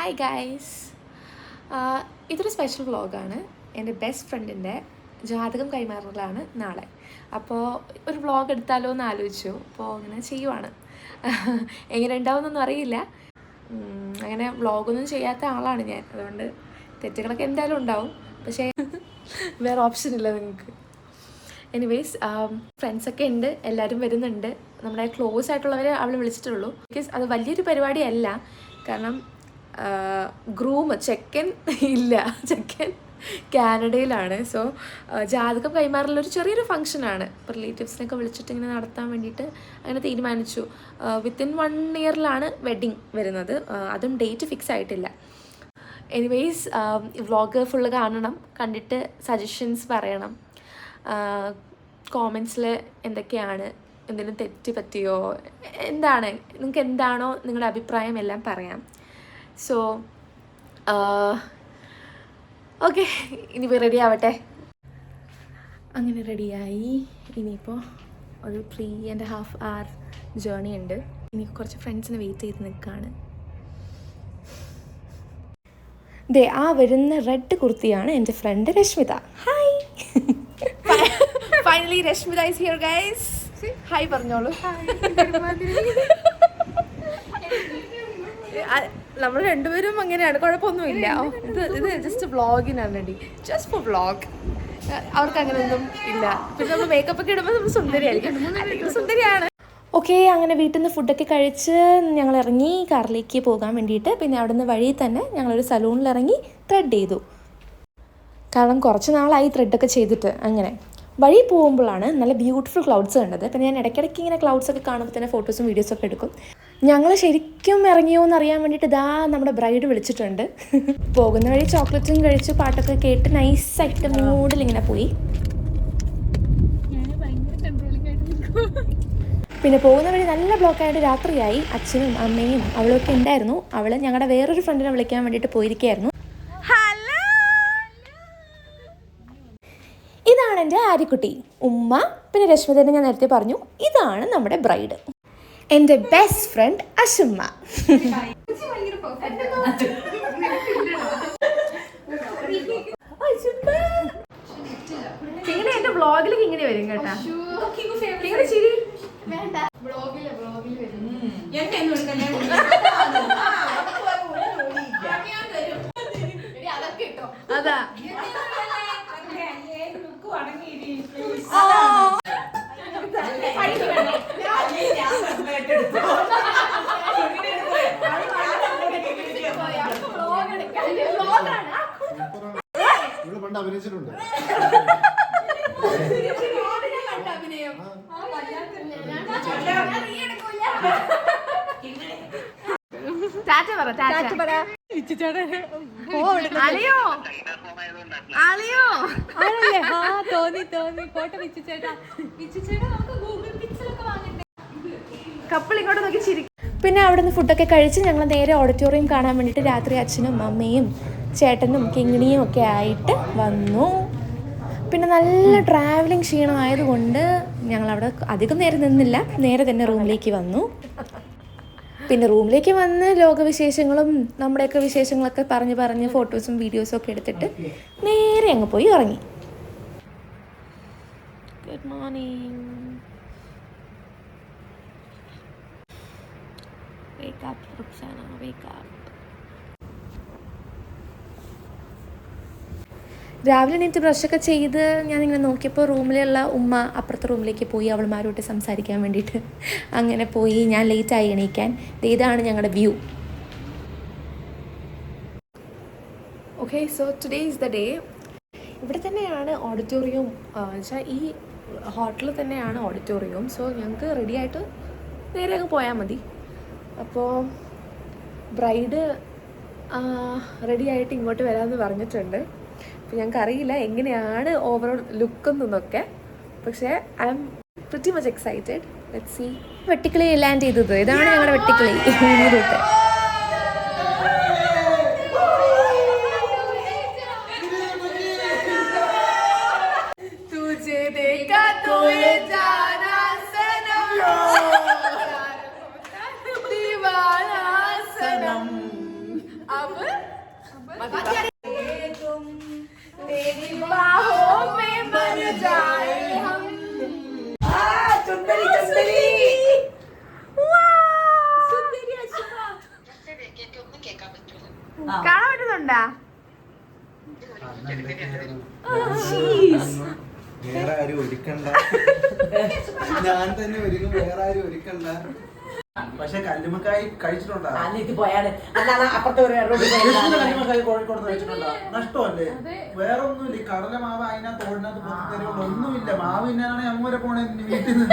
Hi guys, ഇതൊരു special വ്ളോഗാണ്. എൻ്റെ ബെസ്റ്റ് ഫ്രണ്ടിൻ്റെ ജാതകം കൈമാറലാണ് നാളെ. അപ്പോൾ ഒരു വ്ളോഗ് എടുത്താലോ എന്ന് ആലോചിച്ചു. അപ്പോൾ അങ്ങനെ ചെയ്യുവാണ്. എങ്ങനെ ഉണ്ടാവുമെന്നൊന്നും അറിയില്ല. അങ്ങനെ വ്ളോഗൊന്നും ചെയ്യാത്ത ആളാണ് ഞാൻ. അതുകൊണ്ട് തെറ്റുകളൊക്കെ എന്തായാലും ഉണ്ടാവും. പക്ഷേ വേറെ ഓപ്ഷൻ ഇല്ല നിങ്ങൾക്ക്. എനിവേയ്സ്, ഫ്രണ്ട്സൊക്കെ ഉണ്ട്, എല്ലാവരും വരുന്നുണ്ട്. നമ്മുടെ ക്ലോസ് ആയിട്ടുള്ളവരെ അവൾ വിളിച്ചിട്ടുള്ളൂ. ബിക്കോസ് അത് വലിയൊരു പരിപാടിയല്ല. കാരണം ചെക്കൻ ഇല്ല, ചെക്കൻ കാനഡയിലാണ്. സോ ജാതകം കൈമാറലൊരു ചെറിയൊരു ഫംഗ്ഷനാണ്. ഇപ്പോൾ റിലേറ്റീവ്സിനൊക്കെ വിളിച്ചിട്ട് ഇങ്ങനെ നടത്താൻ വേണ്ടിയിട്ട് അങ്ങനെ തീരുമാനിച്ചു. വിത്തിൻ 1 ഇയറിലാണ് വെഡ്ഡിങ് വരുന്നത്. അതും ഡേറ്റ് ഫിക്സ് ആയിട്ടില്ല. എനിവേയ്സ്, വ്ളോഗ് ഫുള്ള് കാണണം, കണ്ടിട്ട് സജഷൻസ് പറയണം. കോമെൻറ്റ്സിൽ എന്തൊക്കെയാണ്, എന്തെങ്കിലും തെറ്റ് പറ്റിയോ, എന്താണ് നിങ്ങൾക്ക് എന്താണോ നിങ്ങളുടെ അഭിപ്രായം എല്ലാം പറയാം. സോ ഓക്കെ, ഇനിയിപ്പോൾ റെഡി ആവട്ടെ. അങ്ങനെ റെഡിയായി. ഇനിയിപ്പോൾ ഒരു 3.5 hour ജേർണി ഉണ്ട്. ഇനി കുറച്ച് ഫ്രണ്ട്സിനെ വെയിറ്റ് ചെയ്ത് നിൽക്കുകയാണ്. ദേ ആ വരുന്ന റെഡ് കുർത്തിയാണ് എൻ്റെ friend Rashmitha. Hi. Finally Rashmitha is here guys. Hi പറഞ്ഞോളൂ. നമ്മൾ രണ്ടുപേരും അങ്ങനെയാണ്, കുഴപ്പമൊന്നുമില്ല. ഇത് ജസ്റ്റ് വ്ളോഗിനാണ് വേണ്ടി, ജസ്റ്റ് ഫോർ വ്ളോഗ്. അവർക്ക് അങ്ങനെയൊന്നും ഇല്ല. പിന്നെ നമ്മൾ മേക്കപ്പ് ഒക്കെ ഇടുമ്പോൾ നമ്മൾ സുന്ദരിയായിരിക്കും. സുന്ദരിയാണ്. ഓക്കെ, അങ്ങനെ വീട്ടിൽ നിന്ന് ഫുഡൊക്കെ കഴിച്ച് ഞങ്ങൾ ഇറങ്ങി കാറിലേക്ക് പോകാൻ വേണ്ടിയിട്ട്. പിന്നെ അവിടെ നിന്ന് വഴി തന്നെ ഞങ്ങളൊരു സലൂണിൽ ഇറങ്ങി ത്രെഡ് ചെയ്തു. കാരണം കുറച്ച് നാളായി ത്രെഡൊക്കെ ചെയ്തിട്ട്. അങ്ങനെ വഴി പോകുമ്പോഴാണ് നല്ല ബ്യൂട്ടിഫുൾ ക്ലൗഡ്സ് കണ്ടത്. പിന്നെ ഞാൻ ഇടയ്ക്കിടയ്ക്ക് ഇങ്ങനെ ക്ലൗഡ്സൊക്കെ കാണുമ്പോൾ തന്നെ ഫോട്ടോസും വീഡിയോസൊക്കെ എടുക്കും. ഞങ്ങൾ ശരിക്കും ഇറങ്ങിയോ എന്ന് അറിയാൻ വേണ്ടിയിട്ട് ഇതാ നമ്മുടെ ബ്രൈഡ് വിളിച്ചിട്ടുണ്ട്. പോകുന്ന വഴി ചോക്ലേറ്റും കഴിച്ചു, പാട്ടൊക്കെ കേട്ട് നൈസായിട്ട് മൂഡിലിങ്ങനെ പോയി. പിന്നെ പോകുന്ന വഴി നല്ല ബ്ലോക്കായിട്ട് രാത്രിയായി. അച്ഛനും അമ്മയും അവളൊക്കെ ഉണ്ടായിരുന്നു. അവൾ ഞങ്ങളുടെ വേറൊരു ഫ്രണ്ടിനെ വിളിക്കാൻ വേണ്ടിയിട്ട് പോയിരിക്കുകയായിരുന്നു. ഇതാണ് എൻ്റെ ആര്യക്കുട്ടി, ഉമ്മ. പിന്നെ രശ്മിതേനെ ഞാൻ നേരത്തെ പറഞ്ഞു. ഇതാണ് നമ്മുടെ ബ്രൈഡ്, എൻ്റെ ബെസ്റ്റ് ഫ്രണ്ട് അശുമ്മ. ഇങ്ങനെ എൻ്റെ വ്ളോഗിലേക്ക് ഇങ്ങനെ വരും കേട്ടാ. ഇങ്ങനെ ചിരി അതാ. അഭിനയിച്ചിട്ടുണ്ട്. കപ്പിൾ ഇങ്ങോട്ട് നോക്കി ചിരി. പിന്നെ അവിടെ നിന്ന് ഫുഡൊക്കെ കഴിച്ച് ഞങ്ങൾ നേരെ ഓഡിറ്റോറിയം കാണാൻ വേണ്ടിയിട്ട് രാത്രി അച്ഛനും അമ്മയും ചേട്ടനും കിങ്ങിണിയും ഒക്കെ ആയിട്ട് വന്നു. പിന്നെ നല്ല ട്രാവലിംഗ് ക്ഷീണമായതുകൊണ്ട് ഞങ്ങളവിടെ അധികം നേരം നിന്നില്ല, നേരെ തന്നെ റൂമിലേക്ക് വന്നു. പിന്നെ റൂമിലേക്ക് വന്ന് ലോകവിശേഷങ്ങളും നമ്മുടെയൊക്കെ വിശേഷങ്ങളൊക്കെ പറഞ്ഞ് ഫോട്ടോസും വീഡിയോസും ഒക്കെ എടുത്തിട്ട് നേരെ അങ്ങ് പോയി ഉറങ്ങി. Good morning. Wake up, Ruxana, wake up. രാവിലെ എണീറ്റ് ബ്രഷൊക്കെ ചെയ്ത് ഞാനിങ്ങനെ നോക്കിയപ്പോൾ റൂമിലുള്ള ഉമ്മ അപ്പുറത്തെ റൂമിലേക്ക് പോയി അവൾമാരോട്ട് സംസാരിക്കാൻ വേണ്ടിയിട്ട്. അങ്ങനെ പോയി. ഞാൻ ലേറ്റായി എണീക്കാൻ. ഇതാണ് ഞങ്ങളുടെ view. Okay, so today is the day. ഇവിടെ തന്നെയാണ് ഓഡിറ്റോറിയം. വെച്ചാൽ ഈ ഹോട്ടലിൽ തന്നെയാണ് ഓഡിറ്റോറിയം. സോ ഞങ്ങൾക്ക് റെഡിയായിട്ട് നേരെ അങ്ങ് പോയാൽ മതി. അപ്പോൾ ബ്രൈഡ് റെഡിയായിട്ട് ഇങ്ങോട്ട് വരാമെന്ന് പറഞ്ഞിട്ടുണ്ട്. അപ്പോൾ ഞങ്ങൾക്ക് അറിയില്ല എങ്ങനെയാണ് ഓവറോൾ ലുക്കെന്നൊക്കെ. പക്ഷേ I am pretty much excited. Let's see. വെട്ടിക്കിളി ലാൻഡ് ചെയ്തത്. ഇതാണ് ഞങ്ങളുടെ വെട്ടിക്കിളി. റൂട്ട് तेरी बाहों में मर जाए हम। കാണാൻ പറ്റുന്നുണ്ടാ? വേറെ ആരും ഒരുക്കണ്ട, ഞാൻ തന്നെ ഒരുങ്ങും, വേറെ ആരും ഒരുക്കണ്ട. പക്ഷെ കല്ലുമക്കായി കഴിച്ചിട്ടുണ്ടോ? കല്ലുമക്കായി കോഴിക്കോട് കഴിച്ചിട്ടുണ്ടോ? നഷ്ടമല്ലേ? വേറെ ഒന്നുമില്ല. ഈ കടലമാവ് അതിനകത്ത് ഓടിനകത്ത് പൊത്തിത്തരുകൊണ്ട് ഒന്നുമില്ല. മാവ് തിന്നാനാണ് ഞങ്ങൾ വരെ പോണേ വീട്ടിൽ നിന്ന്.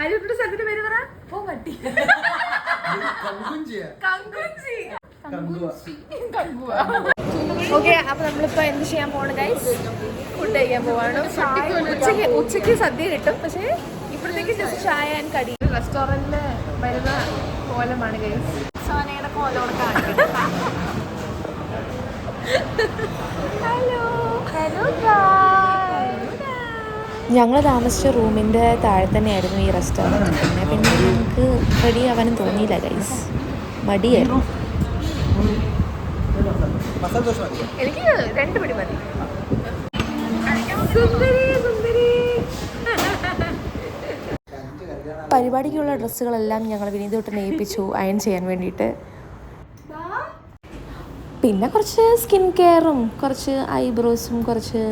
അരിയുടെ സ്ഥലത്തിന്റെ പേര് പറ. ഓക്കെ, അപ്പൊ നമ്മളിപ്പോ എന്ത് ചെയ്യാൻ പോവാണ് ഗൈസ്? ഫുഡ് കഴിക്കാൻ പോവാണ്. ഉച്ചക്ക് സദ്യ കിട്ടും, പക്ഷേ ഇപ്പോഴത്തേക്ക് ജസ്റ്റ് ചായ ആൻഡ് കടി. റെസ്റ്റോറന്റില് വരുന്ന കോലമാണ് ഗൈസ്. സോനയുടെ കോലോടെ കാണിക്കുന്നത്. ഹലോ ഞങ്ങൾ താമസിച്ച റൂമിൻ്റെ താഴെ തന്നെയായിരുന്നു ഈ റെസ്റ്റോറൻറ്റ്. പിന്നെ ഞങ്ങൾക്ക് റെഡി ആവാനും തോന്നിയില്ല ഗൈസ്, മടിയായിരുന്നു. എനിക്ക് 2 പിടി മതി. പരിപാടിക്കുള്ള ഡ്രസ്സുകളെല്ലാം ഞങ്ങൾ വിനീതോട്ടിനെ ഏൽപ്പിച്ചു അയൺ ചെയ്യാൻ വേണ്ടിയിട്ട്. പിന്നെ കുറച്ച് സ്കിൻ കെയറും കുറച്ച് ഐബ്രോസും കുറച്ച്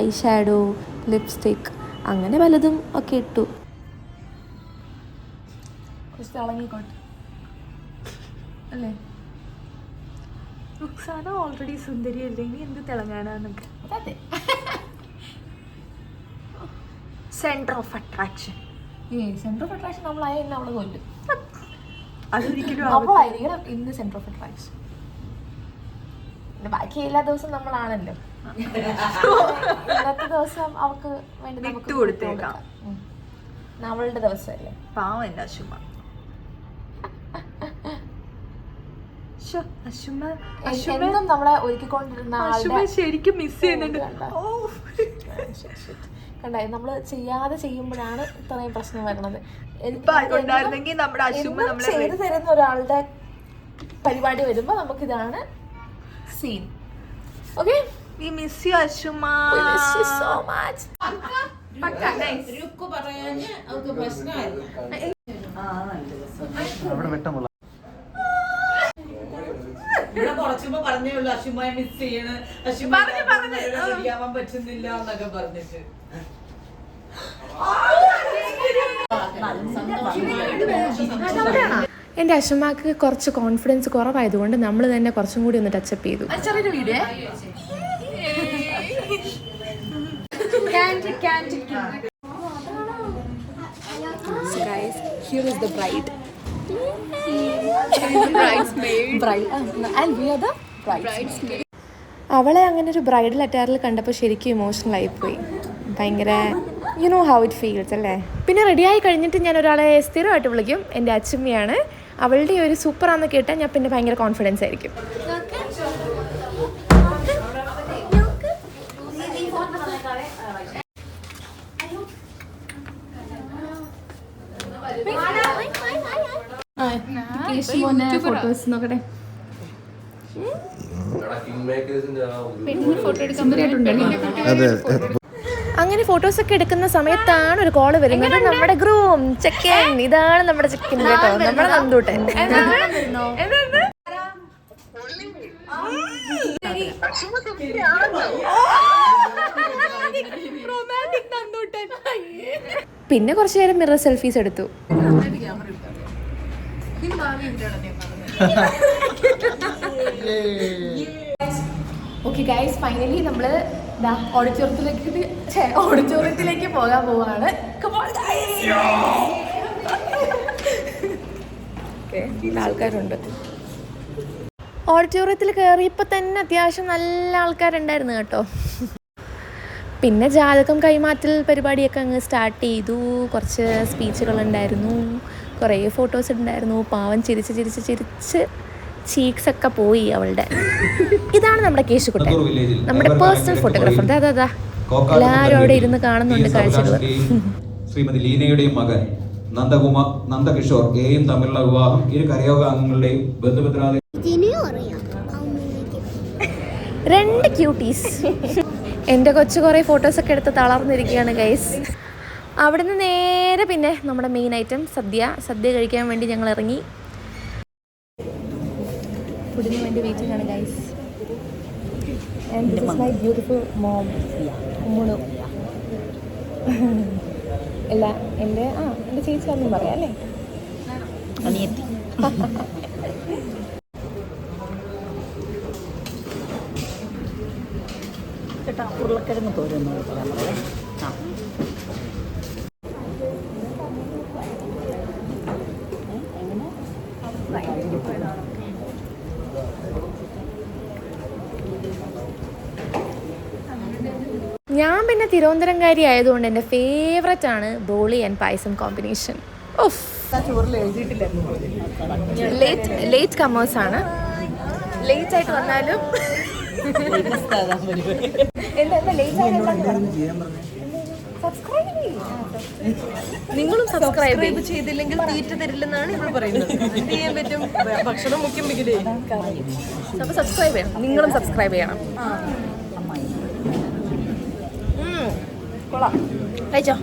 ഐ ഷാഡോ, ലിപ്സ്റ്റിക്, അങ്ങനെ പലതും ഒക്കെ ഇട്ടു. തിളങ്ങിക്കോട്ടെ അല്ലേ? റുക്സാന ഓൾറെഡി സുന്ദരിയല്ലേ, ഇനി എന്ത് തിളങ്ങാനൊക്കെ. അതെ, centre of attraction. Centre of attraction നമ്മളായ അവള് കൊല്ലും. അതൊരിക്കലും നമ്മളായിരിക്കണം ഇന്ന് സെന്റർ ഓഫ് അട്രാക്ഷൻ. പിന്നെ ബാക്കി എല്ലാ ദിവസവും നമ്മളാണല്ലോ. ഇന്നത്തെ ദിവസം അവൾക്ക് വേണ്ടി നമുക്ക് കൊടുത്തേക്കാം. അവളുടെ ദിവസമല്ലേ. പാവം എന്റെ അശുമ. എന്നും നമ്മളെ ഒരുക്കിക്കൊണ്ടിരുന്ന ആളുടെ ശരിക്കും മിസ് ചെയ്യുന്നുണ്ട്. കണ്ടായി, നമ്മള് ചെയ്യാതെ ചെയ്യുമ്പോഴാണ് ഇത്രയും പ്രശ്നം വരുന്നത്. ചെയ്തു തരുന്ന ഒരാളുടെ പരിപാടി വരുമ്പോ നമുക്കിതാണ് scene. Okay, we miss you Ashuma. we miss you so much. അവിടെ വെട്ടമുള്ള പറഞ്ഞേ ഉള്ളൂ അശുമായി മിസ് ചെയ്യണ്, റെഡിയാവാൻ പറ്റുന്നില്ല എന്നൊക്കെ പറഞ്ഞിട്ട്. എൻ്റെ അശുമാക്ക് കുറച്ച് കോൺഫിഡൻസ് കുറവായതുകൊണ്ട് നമ്മൾ തന്നെ കുറച്ചും കൂടി ഒന്ന് ടച്ചപ്പ് ചെയ്തു. ചെറിയൊരു video. So guys, here is the bride. അവളെ അങ്ങനെ ഒരു ബ്രൈഡൽ അറ്റാറിൽ കണ്ടപ്പോൾ ശരിക്കും ഇമോഷണൽ ആയിപ്പോയി. ഭയങ്കര you know how it feels അല്ലേ. പിന്നെ റെഡിയായി കഴിഞ്ഞിട്ട് ഞാൻ ഒരാളെ സ്ഥിരമായിട്ട് വിളിക്കും, എൻ്റെ അച്ഛമ്മയാണ്. അവളുടെ ഒരു സൂപ്പറാന്ന് കേട്ടാൽ ഞാൻ പിന്നെ ഭയങ്കര കോൺഫിഡൻസ് ആയിരിക്കും. ഫോട്ടോസ് നോക്കട്ടെ. അങ്ങനെ ഫോട്ടോസൊക്കെ എടുക്കുന്ന സമയത്താണ് ഒരു കോള് വരുന്നത്. നമ്മുടെ ഗ്രൂം ചെക്കൻ, ഇതാണ് നമ്മുടെ ചെക്കൻ കേട്ടോ, നമ്മുടെ നന്ദൂട്ടൻ. പിന്നെ കുറച്ചു നേരം മിറർ സെൽഫീസ് എടുത്തു. ഓക്കെ ഗൈസ്, ഫൈനലി നമ്മള് ഓഡിറ്റോറിയത്തിലേക്ക് പോകാൻ പോവാണ്. ആൾക്കാരുണ്ട് ഓഡിറ്റോറിയത്തിൽ കയറിയപ്പോൾ തന്നെ. അത്യാവശ്യം നല്ല ആൾക്കാരുണ്ടായിരുന്നു കേട്ടോ. പിന്നെ ജാതകം കൈമാറ്റൽ പരിപാടിയൊക്കെ അങ്ങ് സ്റ്റാർട്ട് ചെയ്തു. കുറച്ച് സ്പീച്ചുകളുണ്ടായിരുന്നു, കുറേ ഫോട്ടോസ് ഉണ്ടായിരുന്നു. പാവം ചിരിച്ച് ചീക്സ് ഒക്കെ പോയി അവളുടെ. ഇതാണ് നമ്മുടെ കേശുക്കുട്ടൻ, നമ്മുടെ പേഴ്സണൽ ഫോട്ടോഗ്രാഫർ. അതാ എല്ലാവരും അവിടെ ഇരുന്ന് കാണുന്നുണ്ട് കാഴ്ചകൾ. ശ്രീമതി ലീനയുടെയും മകൻ നന്ദകിഷോർ എയും തമ്മിലുള്ള വിവാഹം ഇരു കരയോഗ അംഗങ്ങളുടെയും ബന്ധുമിത്രാദി 2 ക്യൂട്ടീസ്. എൻ്റെ കൊച്ചു കുറേ ഫോട്ടോസൊക്കെ എടുത്ത് തളർന്നിരിക്കുകയാണ് ഗൈസ്. അവിടുന്ന് നേരെ പിന്നെ നമ്മുടെ മെയിൻ ഐറ്റം സദ്യ കഴിക്കാൻ വേണ്ടി ഞങ്ങൾ ഇറങ്ങി. ഫുഡിന് വേണ്ടി വെയിറ്റിംഗ് ആണ് guys. And this is my beautiful mom Ummunu. അല്ല എൻ്റെ ചേച്ചി ഒന്നും പറയാം അല്ലേ, അനിയത്തി. ചേട്ടാ ഉരുളക്കിഴങ്ങ് തോരുന്നു. ഞാൻ പിന്നെ തിരുവനന്തപുരംകാരി ആയതുകൊണ്ട് എൻ്റെ ഫേവററ്റ് ആണ് ബോളി and payasam combination. Of, late comers ആണ്. ലേറ്റ് ആയിട്ട് വന്നാലും നിങ്ങളും സബ്സ്ക്രൈബ് ചെയ്തില്ലെങ്കിൽ തീറ്റ തരില്ലെന്നാണ് ഇവിടെ പറയുന്നത്. എന്ത് ചെയ്യാൻ പറ്റും, ഭക്ഷണം മുഖ്യമെങ്കിലേ. അപ്പോൾ സബ്സ്ക്രൈബ് ചെയ്യണം, നിങ്ങളും സബ്സ്ക്രൈബ് ചെയ്യണം. കഴിച്ചോ?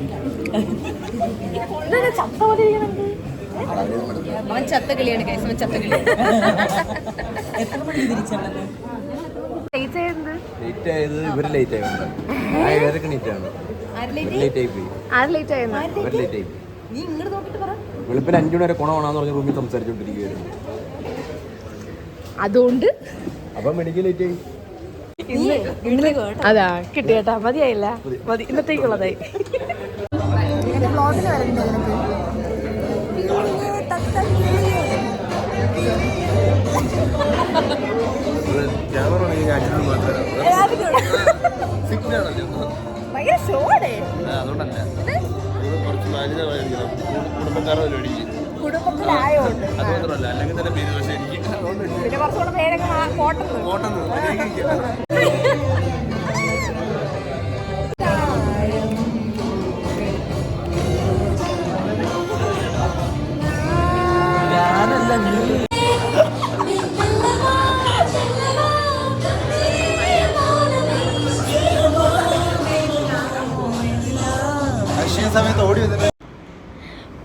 അവൻ ചത്ത കിളിയാണ് കൈസ്, അവൻ ചത്ത കിളി. വെളുപ്പിന് 5 മണി വരെ കൊണമാണെന്ന് പറഞ്ഞ റൂമിൽ സംസാരിച്ചോണ്ടിരിക്കുകയായിരുന്നു. അതുകൊണ്ട് അപ്പൊ മെഡിക്കൽ ലേറ്റ് ആയി. അതാ കിട്ടിയേട്ടാ, മതിയായില്ല, മതി, ഇന്നത്തേക്കുള്ളതായി. അതുകൊണ്ടല്ല, അല്ലെങ്കിൽ തന്നെ പേര് പക്ഷേ എനിക്ക്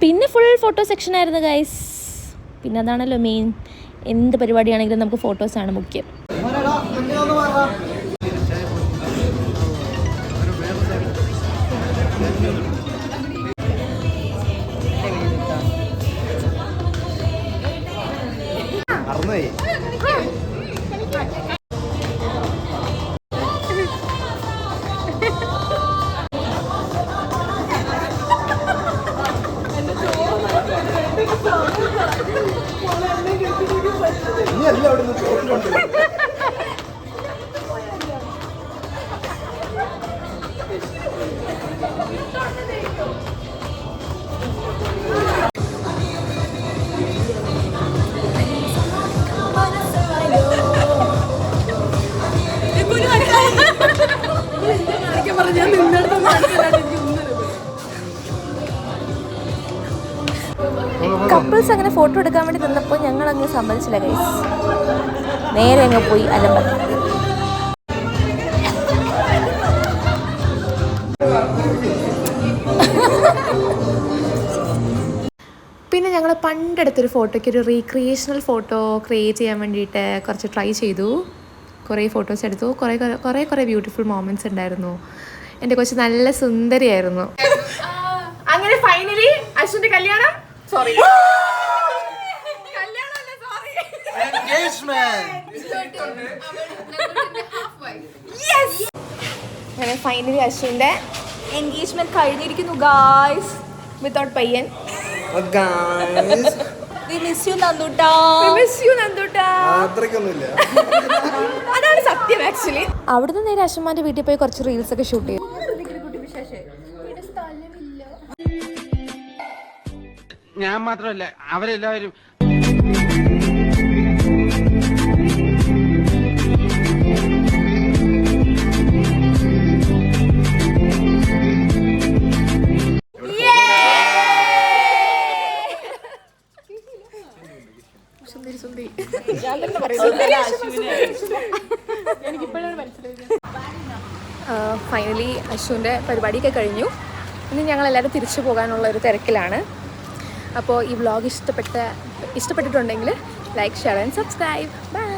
പിന്നെ ഫുൾ ഫോട്ടോ സെക്ഷൻ ആയിരുന്നു ഗൈസ്. പിന്നെ അതാണല്ലോ മെയിൻ, എന്ത് പരിപാടിയാണെങ്കിലും നമുക്ക് ഫോട്ടോസാണ് മുഖ്യം. കപ്പിൾസ് അങ്ങനെ ഫോട്ടോ എടുക്കാൻ വേണ്ടി നിന്നപ്പോൾ ഞങ്ങൾ അങ്ങ് സമ്മതിച്ചില്ല ഗൈസ്, നേരെ അങ്ങ് പോയി അലമ്പ. പിന്നെ ഞങ്ങൾ പണ്ടെടുത്തൊരു ഫോട്ടോയ്ക്ക് ഒരു റീക്രിയേഷണൽ ഫോട്ടോ ക്രിയേറ്റ് ചെയ്യാൻ വേണ്ടിയിട്ട് കുറച്ച് ട്രൈ ചെയ്തു. കുറേ ഫോട്ടോസ് എടുത്തു, കുറേ ബ്യൂട്ടിഫുൾ മൊമെൻറ്റ്സ് ഉണ്ടായിരുന്നു. എൻ്റെ കൊച്ച് നല്ല സുന്ദരിയായിരുന്നു. അങ്ങനെ ഫൈനലി അശ്വിൻ്റെ കല്യാണം, സോറി അങ്ങനെ ഫൈനലി അശ്വിൻ്റെ എൻഗേജ്മെന്റ് കഴിഞ്ഞിരിക്കുന്നു ഗായ്സ്, വിത്തൗട്ട് പയ്യൻ. അതാണ് സത്യം ആക്ച്വലി. അവിടുന്ന് നേരെ അശ്വമാന്റെ വീട്ടിൽ പോയി കുറച്ച് റീൽസ് ഒക്കെ ഷൂട്ട് ചെയ്തു. ഞാൻ മാത്രമല്ല അവരെല്ലാവരും സുന്ദരി. എനിക്കിപ്പോഴാണ് മനസ്സിലായത്. ഫൈനലി അശ്വിൻ്റെ പരിപാടിയൊക്കെ കഴിഞ്ഞു. ഇനി ഞങ്ങളെല്ലാവരും തിരിച്ചു പോകാനുള്ള ഒരു തിരക്കിലാണ്. അപ്പോൾ ഈ വ്ളോഗ് ഇഷ്ടപ്പെട്ടിട്ടുണ്ടെങ്കിൽ like, share and subscribe. By.